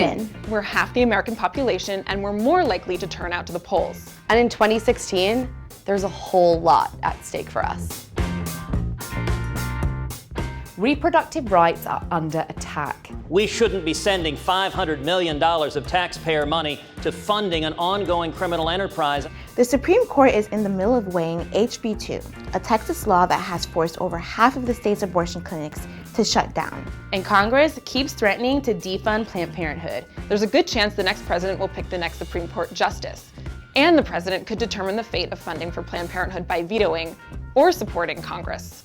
Women. We're half the American population, and we're more likely to turn out to the polls. And in 2016, there's a whole lot at stake for us. Reproductive rights are under attack. We shouldn't be sending $500 million of taxpayer money to funding an ongoing criminal enterprise. The Supreme Court is in the middle of weighing HB 2, a Texas law that has forced over half of the state's abortion clinics to shut down. And Congress keeps threatening to defund Planned Parenthood. There's a good chance the next president will pick the next Supreme Court justice. And the president could determine the fate of funding for Planned Parenthood by vetoing or supporting Congress.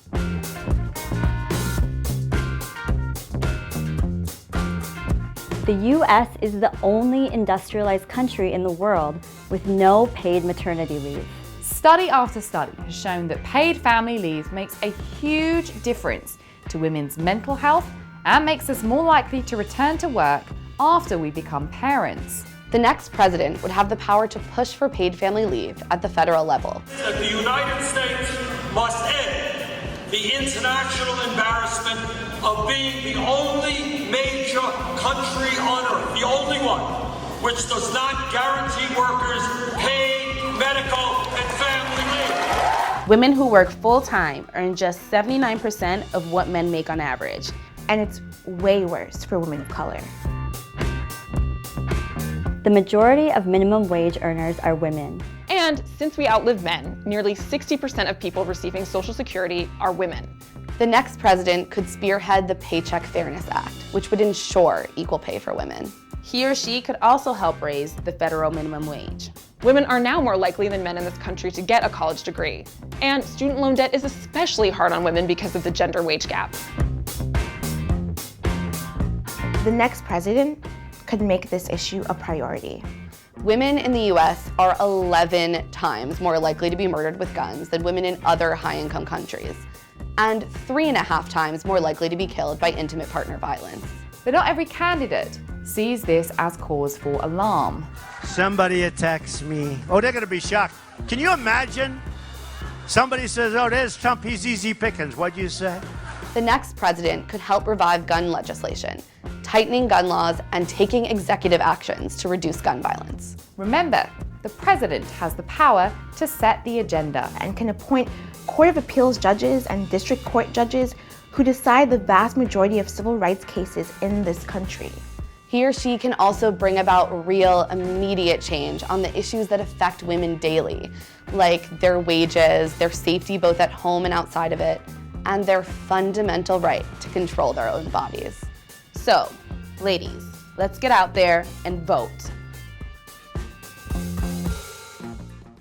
The U.S. is the only industrialized country in the world with no paid maternity leave. Study after study has shown that paid family leave makes a huge difference to women's mental health and makes us more likely to return to work after we become parents. The next president would have the power to push for paid family leave at the federal level. That the United States must end the international embarrassment of being the only major country on earth, the only one, which does not guarantee workers paid medical and family leave. Women who work full-time earn just 79% of what men make on average. And it's way worse for women of color. The majority of minimum wage earners are women. And since we outlive men, nearly 60% of people receiving Social Security are women. The next president could spearhead the Paycheck Fairness Act, which would ensure equal pay for women. He or she could also help raise the federal minimum wage. Women are now more likely than men in this country to get a college degree. And student loan debt is especially hard on women because of the gender wage gap. The next president could make this issue a priority. Women in the US are 11 times more likely to be murdered with guns than women in other high-income countries, and 3.5 times more likely to be killed by intimate partner violence. But not every candidate sees this as cause for alarm. Somebody attacks me. Oh, they're going to be shocked. Can you imagine? Somebody says, oh, there's Trump, he's easy pickings. What'd you say? The next president could help revive gun legislation, tightening gun laws and taking executive actions to reduce gun violence. Remember, the president has the power to set the agenda And can appoint Court of Appeals judges and district court judges who decide the vast majority of civil rights cases in this country. He or she can also bring about real, immediate change on the issues that affect women daily, like their wages, their safety both at home and outside of it, and their fundamental right to control their own bodies. So, ladies, let's get out there and vote.